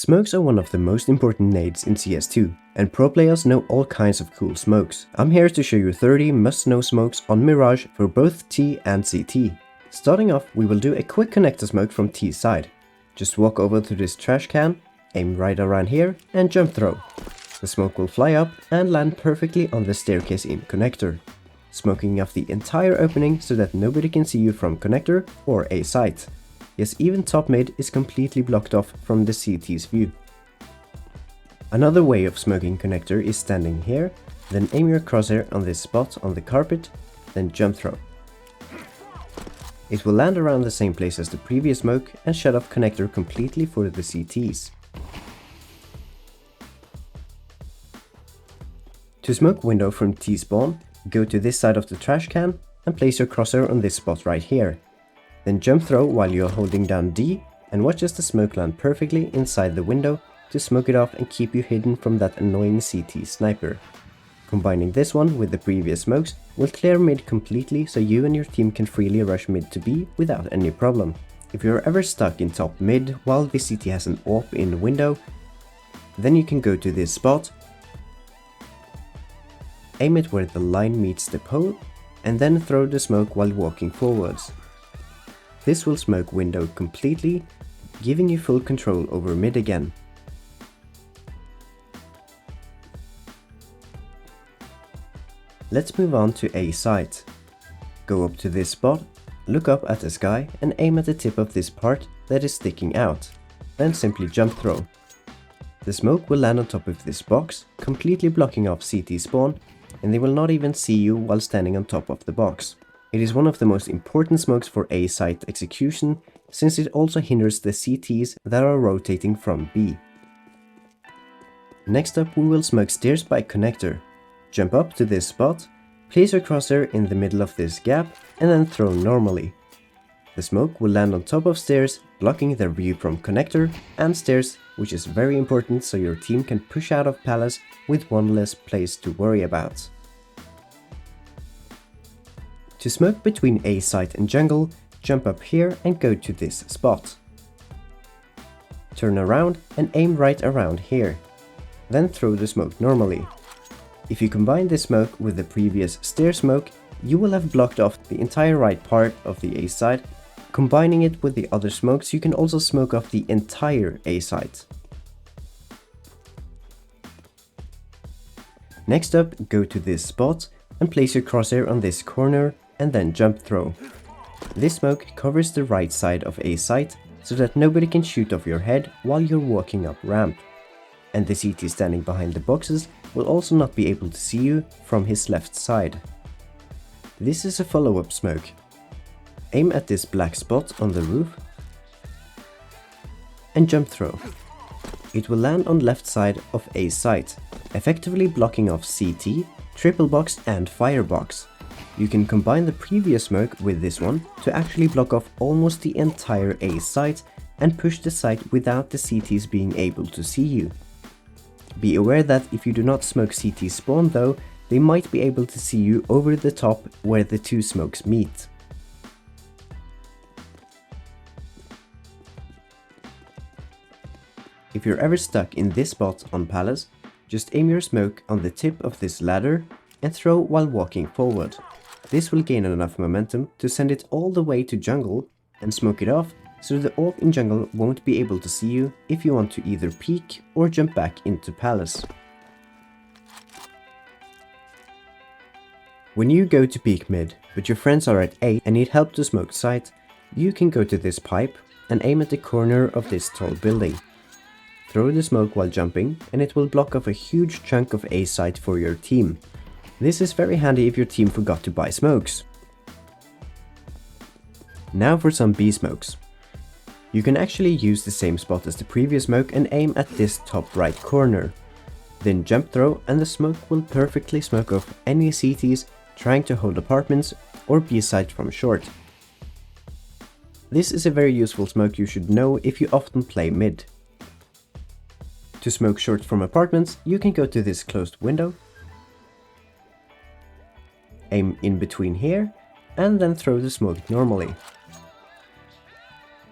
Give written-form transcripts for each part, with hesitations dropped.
Smokes are one of the most important nades in CS2, and pro players know all kinds of cool smokes. I'm here to show you 30 must-know smokes on Mirage for both T and CT. Starting off, we will do a quick connector smoke from T's side. Just walk over to this trash can, aim right around here, and jump throw. The smoke will fly up and land perfectly on the staircase in connector, smoking off the entire opening so that nobody can see you from connector or A site. Yes, even top mid is completely blocked off from the CT's view. Another way of smoking connector is standing here, then aim your crosshair on this spot on the carpet, then jump throw. It will land around the same place as the previous smoke and shut off connector completely for the CTs. To smoke window from T spawn, go to this side of the trash can and place your crosshair on this spot right here. Then jump throw while you're holding down D and watch as the smoke land perfectly inside the window to smoke it off and keep you hidden from that annoying CT sniper. Combining this one with the previous smokes will clear mid completely so you and your team can freely rush mid to B without any problem. If you're ever stuck in top mid while the CT has an AWP in the window, then you can go to this spot, aim it where the line meets the pole, and then throw the smoke while walking forwards. This will smoke window completely, giving you full control over mid again. Let's move on to A site. Go up to this spot, look up at the sky and aim at the tip of this part that is sticking out, then simply jump throw. The smoke will land on top of this box, completely blocking off CT spawn, and they will not even see you while standing on top of the box. It is one of the most important smokes for A site execution, since it also hinders the CTs that are rotating from B. Next up, we will smoke stairs by connector. Jump up to this spot, place your crosshair in the middle of this gap, and then throw normally. The smoke will land on top of stairs, blocking their view from connector and stairs, which is very important so your team can push out of palace with one less place to worry about. To smoke between A site and jungle, jump up here and go to this spot. Turn around and aim right around here. Then throw the smoke normally. If you combine this smoke with the previous stair smoke, you will have blocked off the entire right part of the A site. Combining it with the other smokes, you can also smoke off the entire A site. Next up, go to this spot and place your crosshair on this corner and then jump throw. This smoke covers the right side of A site so that nobody can shoot off your head while you're walking up ramp. And the CT standing behind the boxes will also not be able to see you from his left side. This is a follow-up smoke. Aim at this black spot on the roof and jump throw. It will land on left side of A site, effectively blocking off CT, triple box and firebox. You can combine the previous smoke with this one to actually block off almost the entire A site and push the site without the CTs being able to see you. Be aware that if you do not smoke CT spawn though, they might be able to see you over the top where the two smokes meet. If you're ever stuck in this spot on palace, just aim your smoke on the tip of this ladder and throw while walking forward. This will gain enough momentum to send it all the way to jungle and smoke it off so the AWP in jungle won't be able to see you if you want to either peek or jump back into palace. When you go to peek mid, but your friends are at A and need help to smoke site, you can go to this pipe and aim at the corner of this tall building. Throw the smoke while jumping and it will block off a huge chunk of A site for your team. This is very handy if your team forgot to buy smokes. Now for some B smokes. You can actually use the same spot as the previous smoke and aim at this top right corner. Then jump throw and the smoke will perfectly smoke off any CTs trying to hold apartments or B site from short. This is a very useful smoke you should know if you often play mid. To smoke short from apartments, you can go to this closed window, aim in between here, and then throw the smoke normally.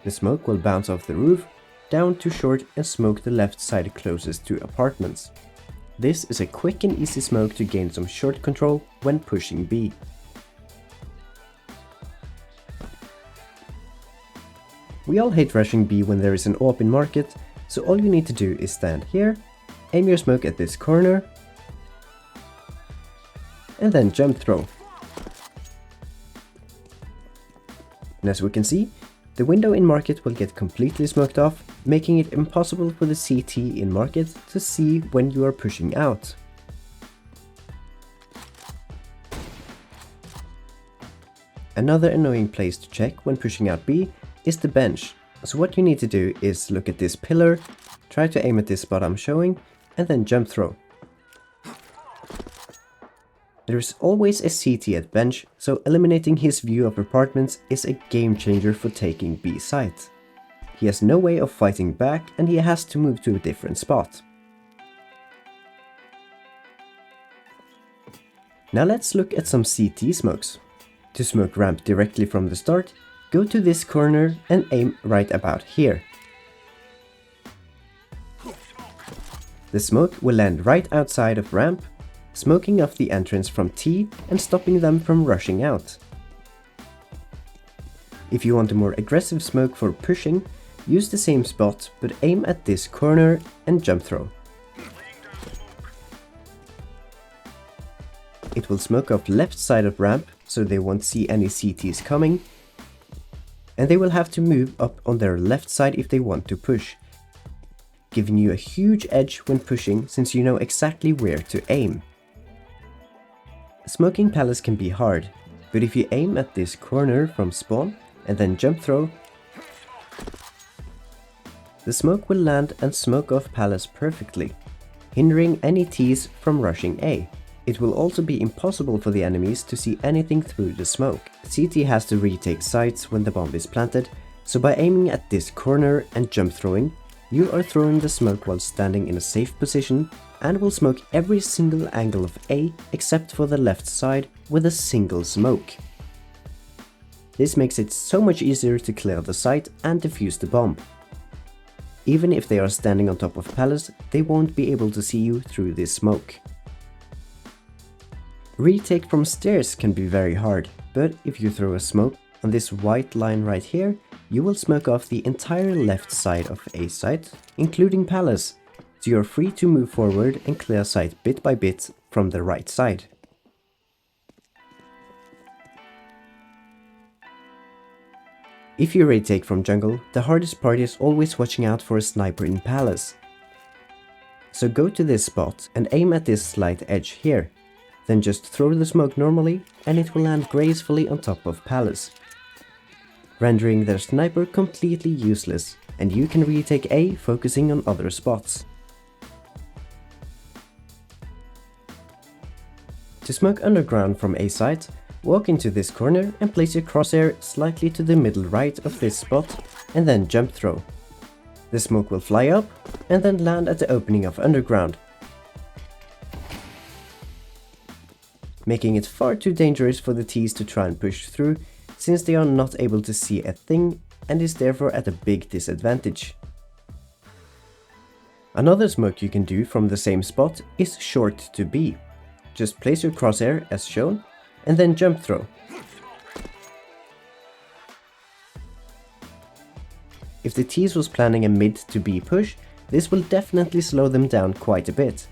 The smoke will bounce off the roof, down to short and smoke the left side closest to apartments. This is a quick and easy smoke to gain some short control when pushing B. We all hate rushing B when there is an open market, so all you need to do is stand here, aim your smoke at this corner, and then jump throw. And as we can see, the window in market will get completely smoked off, making it impossible for the CT in market to see when you are pushing out. Another annoying place to check when pushing out B is the bench. So what you need to do is look at this pillar, try to aim at this spot I'm showing, and then jump throw. There is always a CT at bench, so eliminating his view of apartments is a game changer for taking B site. He has no way of fighting back and he has to move to a different spot. Now let's look at some CT smokes. To smoke ramp directly from the start, go to this corner and aim right about here. The smoke will land right outside of ramp, smoking off the entrance from T and stopping them from rushing out. If you want a more aggressive smoke for pushing, use the same spot but aim at this corner and jump throw. It will smoke off left side of ramp so they won't see any CTs coming, and they will have to move up on their left side if they want to push, giving you a huge edge when pushing since you know exactly where to aim. Smoking palace can be hard, but if you aim at this corner from spawn and then jump throw, the smoke will land and smoke off palace perfectly, hindering any Ts from rushing A. It will also be impossible for the enemies to see anything through the smoke. CT has to retake sites when the bomb is planted, so by aiming at this corner and jump throwing, you are throwing the smoke while standing in a safe position and will smoke every single angle of A except for the left side with a single smoke. This makes it so much easier to clear the site and defuse the bomb. Even if they are standing on top of palace, they won't be able to see you through this smoke. Retake from stairs can be very hard, but if you throw a smoke on this white line right here, you will smoke off the entire left side of A site, including palace, so you're free to move forward and clear site bit by bit from the right side. If you retake from jungle, the hardest part is always watching out for a sniper in palace. So go to this spot and aim at this slight edge here. Then just throw the smoke normally and it will land gracefully on top of palace, rendering their sniper completely useless, and you can retake A focusing on other spots. To smoke underground from A site, walk into this corner and place your crosshair slightly to the middle right of this spot and then jump throw. The smoke will fly up and then land at the opening of underground, making it far too dangerous for the Ts to try and push through, since they are not able to see a thing and is therefore at a big disadvantage. Another smoke you can do from the same spot is short to B. Just place your crosshair as shown and then jump throw. If the Ts was planning a mid to B push, this will definitely slow them down quite a bit.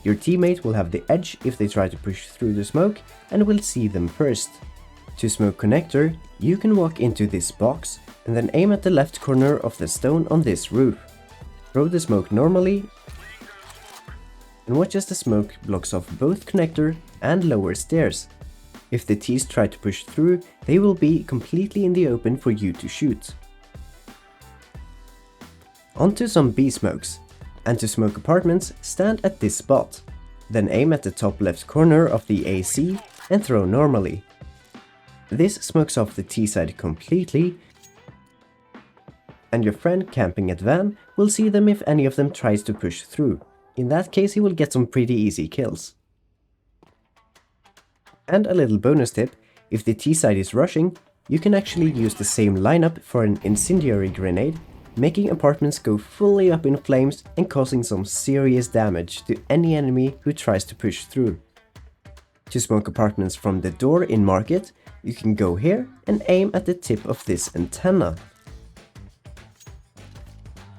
Your teammate will have the edge if they try to push through the smoke and will see them first. To smoke connector, you can walk into this box and then aim at the left corner of the stone on this roof. Throw the smoke normally and watch as the smoke blocks off both connector and lower stairs. If the Ts try to push through, they will be completely in the open for you to shoot. Onto some B smokes. And to smoke apartments, stand at this spot. Then aim at the top left corner of the AC and throw normally. This smokes off the T side completely, and your friend camping at van will see them if any of them tries to push through. In that case, he will get some pretty easy kills. And a little bonus tip, if the T side is rushing, you can actually use the same lineup for an incendiary grenade, making apartments go fully up in flames and causing some serious damage to any enemy who tries to push through. To smoke apartments from the door in market, you can go here and aim at the tip of this antenna.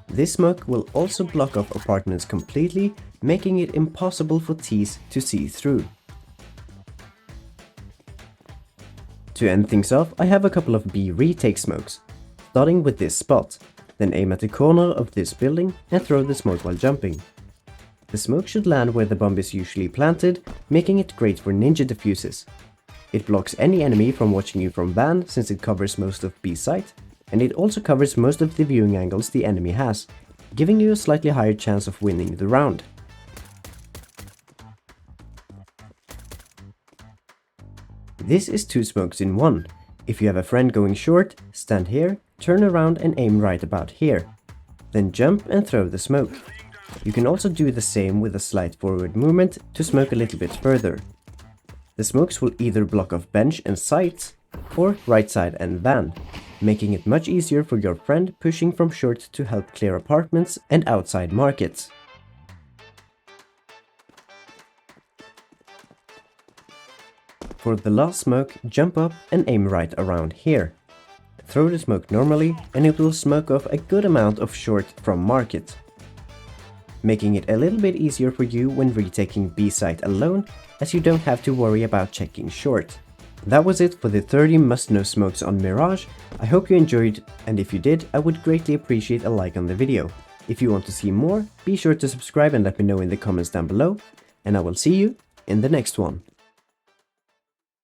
This smoke will also block off apartments completely, making it impossible for Ts to see through. To end things off, I have a couple of B retake smokes, starting with this spot, then aim at the corner of this building and throw the smoke while jumping. The smoke should land where the bomb is usually planted, making it great for ninja defuses. It blocks any enemy from watching you from van since it covers most of B site, and it also covers most of the viewing angles the enemy has, giving you a slightly higher chance of winning the round. This is 2 smokes in 1. If you have a friend going short, stand here, turn around and aim right about here. Then jump and throw the smoke. You can also do the same with a slight forward movement to smoke a little bit further. The smokes will either block off bench and sights, or right side and van, making it much easier for your friend pushing from short to help clear apartments and outside markets. For the last smoke, jump up and aim right around here. Throw the smoke normally and it will smoke off a good amount of short from market, making it a little bit easier for you when retaking B site alone, as you don't have to worry about checking short. That was it for the 30 must-know smokes on Mirage. I hope you enjoyed, and if you did, I would greatly appreciate a like on the video. If you want to see more, be sure to subscribe and let me know in the comments down below, and I will see you in the next one.